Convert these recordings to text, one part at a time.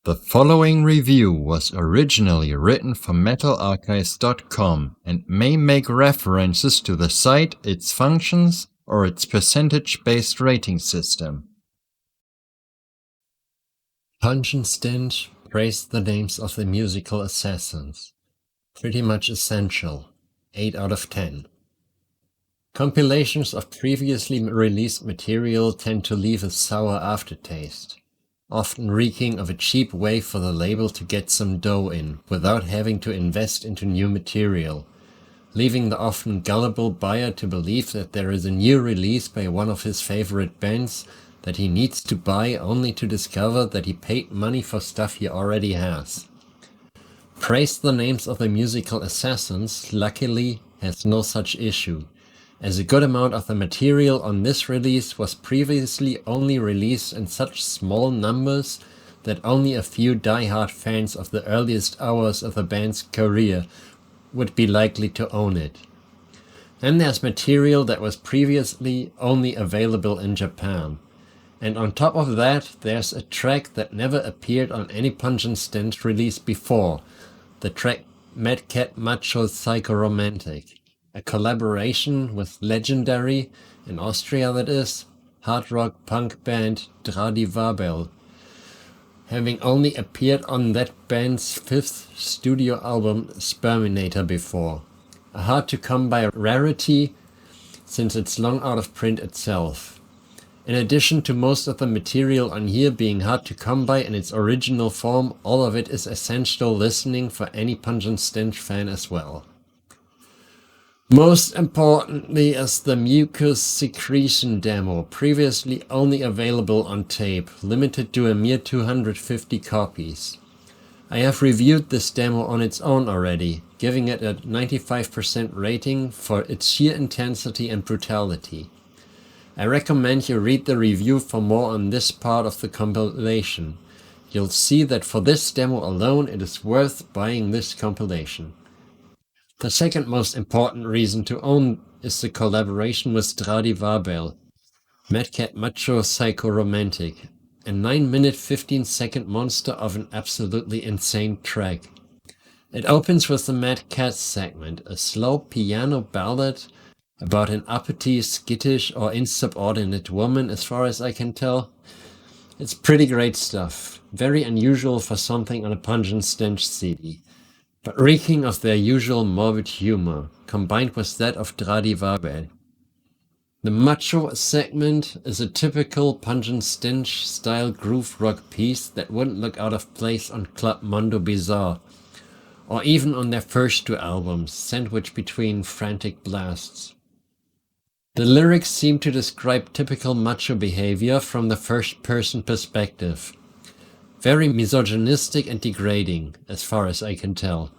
The following review was originally written for metalarchives.com and may make references to the site, its functions, or its percentage-based rating system. Pungent Stench praised the names of the musical assassins. Pretty much essential. 8 out of 10. Compilations of previously released material tend to leave a sour aftertaste, often reeking of a cheap way for the label to get some dough in without having to invest into new material, leaving the often gullible buyer to believe that there is a new release by one of his favorite bands that he needs to buy only to discover that he paid money for stuff he already has. Praise the Names of the Musical Assassins luckily has no such issue, as a good amount of the material on this release was previously only released in such small numbers that only a few die-hard fans of the earliest hours of the band's career would be likely to own it. Then there's material that was previously only available in Japan. And on top of that, there's a track that never appeared on any Pungent Stench release before, the track Mad Cat Macho Psychoromantic. A collaboration with legendary, in Austria that is, hard rock punk band Dradi Wabel, having only appeared on that band's 5th studio album Sperminator before. A hard to come by rarity since it's long out of print itself. In addition to most of the material on here being hard to come by in its original form, all of it is essential listening for any Pungent Stench fan as well. Most importantly is the Mucus Secretion demo, previously only available on tape, limited to a mere 250 copies. I have reviewed this demo on its own already, giving it a 95% rating for its sheer intensity and brutality. I recommend you read the review for more on this part of the compilation. You'll see that for this demo alone it is worth buying this compilation. The second most important reason to own is the collaboration with Dradi Wabel, Mad Cat Macho Psychoromantic, a 9-minute 15-second monster of an absolutely insane track. It opens with the Mad Cat segment, a slow piano ballad about an uppity, skittish or insubordinate woman as far as I can tell. It's pretty great stuff, very unusual for something on a Pungent Stench CD. But reeking of their usual morbid humor, combined with that of Dradi Wabel. The Macho segment is a typical Pungent Stench style groove rock piece that wouldn't look out of place on Club Mondo Bizarre, or even on their first 2 albums, sandwiched between frantic blasts. The lyrics seem to describe typical macho behavior from the first-person perspective. Very misogynistic and degrading, as far as I can tell.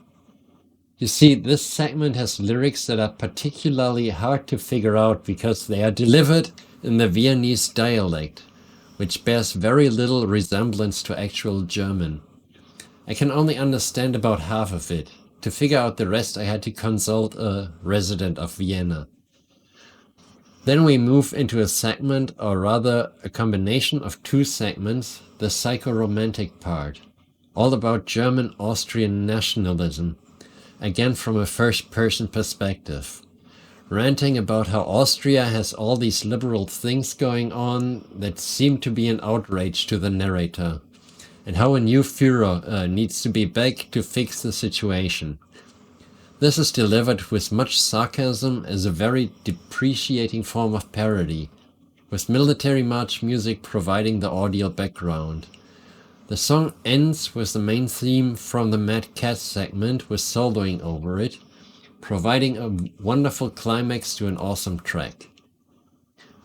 You see, this segment has lyrics that are particularly hard to figure out because they are delivered in the Viennese dialect, which bears very little resemblance to actual German. I can only understand about half of it. To figure out the rest I had to consult a resident of Vienna. Then we move into a segment, or rather a combination of 2 segments, the psychoromantic part, all about German-Austrian nationalism, again from a first-person perspective, ranting about how Austria has all these liberal things going on that seem to be an outrage to the narrator, and how a new Führer needs to be back to fix the situation. This is delivered with much sarcasm as a very depreciating form of parody, with military march music providing the audio background. The song ends with the main theme from the Mad Cat segment with soloing over it, providing a wonderful climax to an awesome track.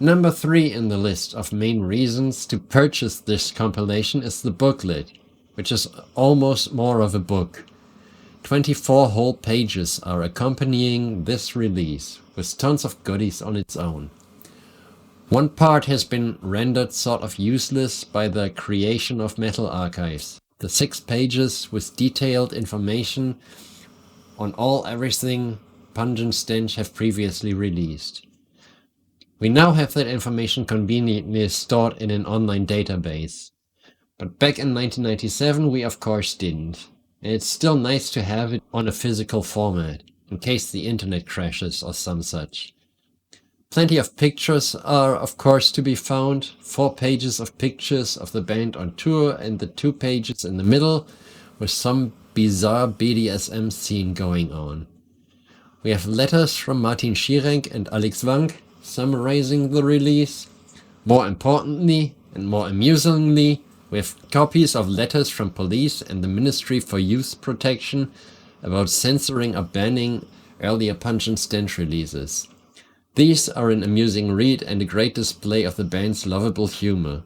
Number 3 in the list of main reasons to purchase this compilation is the booklet, which is almost more of a book. 24 whole pages are accompanying this release, with tons of goodies on its own. One part has been rendered sort of useless by the creation of Metal Archives. The 6 pages with detailed information on everything Pungent Stench have previously released. We now have that information conveniently stored in an online database. But back in 1997 we of course didn't. And it's still nice to have it on a physical format, in case the internet crashes or some such. Plenty of pictures are of course to be found, 4 pages of pictures of the band on tour and the 2 pages in the middle with some bizarre BDSM scene going on. We have letters from Martin Schierenk and Alex Wank summarizing the release. More importantly, and more amusingly, we have copies of letters from police and the Ministry for Youth Protection about censoring or banning earlier Pungent Stench releases. These are an amusing read and a great display of the band's lovable humor.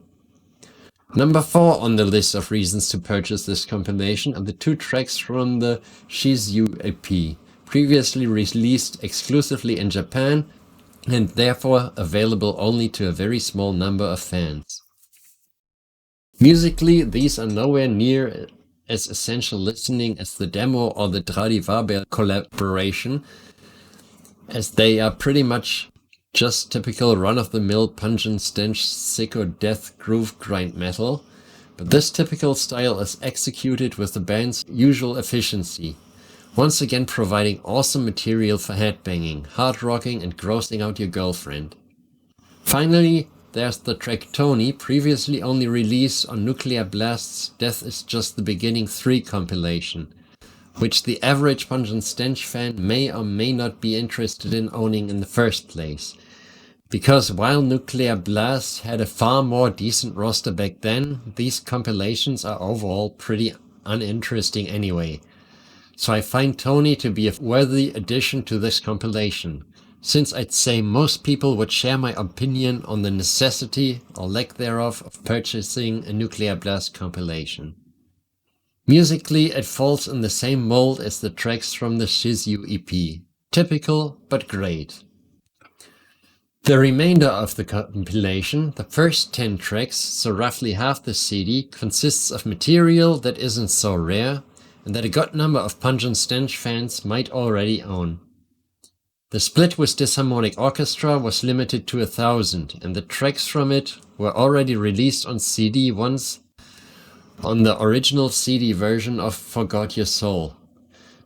Number 4 on the list of reasons to purchase this compilation are the 2 tracks from the She's You EP, previously released exclusively in Japan and therefore available only to a very small number of fans. Musically, these are nowhere near as essential listening as the demo or the Dradi Warber collaboration, as they are pretty much just typical run-of-the-mill Pungent Stench sicko death groove grind metal, but this typical style is executed with the band's usual efficiency, once again providing awesome material for headbanging, hard rocking and grossing out your girlfriend. Finally, there's the track Tony, previously only released on Nuclear Blast's Death is Just the Beginning 3 compilation, which the average Pungent Stench fan may or may not be interested in owning in the first place. Because while Nuclear Blast had a far more decent roster back then, these compilations are overall pretty uninteresting anyway. So I find Tony to be a worthy addition to this compilation, since I'd say most people would share my opinion on the necessity, or lack thereof, of purchasing a Nuclear Blast compilation. Musically, it falls in the same mold as the tracks from the She's You EP. Typical, but great. The remainder of the compilation, the first 10 tracks, so roughly half the CD, consists of material that isn't so rare, and that a good number of Pungent Stench fans might already own. The split with Disharmonic Orchestra was limited to 1,000, and the tracks from it were already released on CD once on the original CD version of Forgot Your Soul.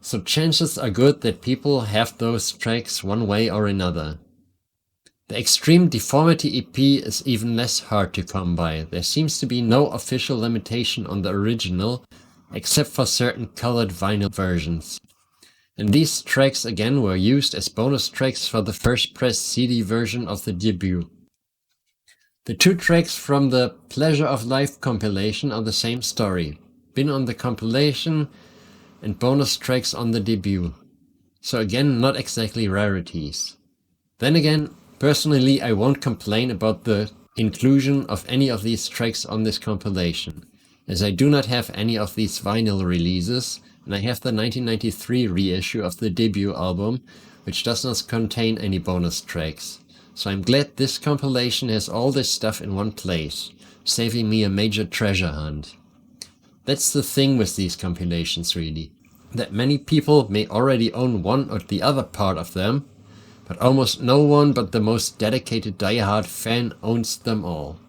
So chances are good that people have those tracks one way or another. The Extreme Deformity EP is even less hard to come by. There seems to be no official limitation on the original, except for certain colored vinyl versions. And these tracks again were used as bonus tracks for the first press CD version of the debut. The 2 tracks from the Pleasure of Life compilation are the same story, been on the compilation and bonus tracks on the debut. So again, not exactly rarities. Then again, personally I won't complain about the inclusion of any of these tracks on this compilation, as I do not have any of these vinyl releases, and I have the 1993 reissue of the debut album, which does not contain any bonus tracks. So I'm glad this compilation has all this stuff in one place, saving me a major treasure hunt. That's the thing with these compilations really, that many people may already own one or the other part of them, but almost no one but the most dedicated diehard fan owns them all.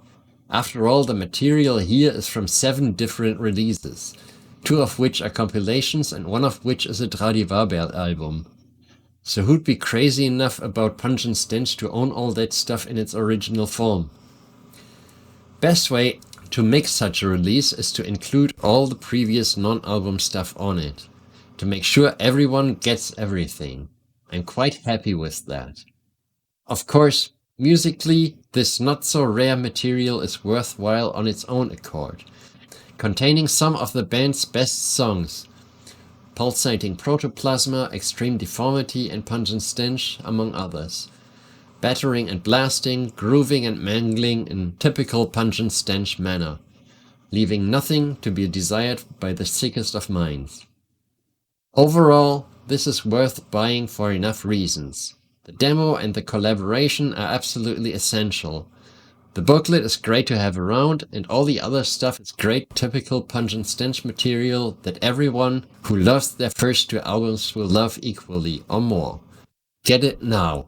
After all, the material here is from 7 different releases, 2 of which are compilations and 1 of which is a Dradi Warber album. So who'd be crazy enough about Pungent Stench to own all that stuff in its original form? Best way to make such a release is to include all the previous non-album stuff on it, to make sure everyone gets everything. I'm quite happy with that. Of course, musically, this not-so-rare material is worthwhile on its own accord, containing some of the band's best songs, Pulsating Protoplasma, Extreme Deformity and Pungent Stench, among others. Battering and blasting, grooving and mangling in typical Pungent Stench manner, leaving nothing to be desired by the sickest of minds. Overall, this is worth buying for enough reasons. The demo and the collaboration are absolutely essential. The booklet is great to have around, and all the other stuff is great typical Pungent Stench material that everyone who loves their first 2 albums will love equally or more. Get it now!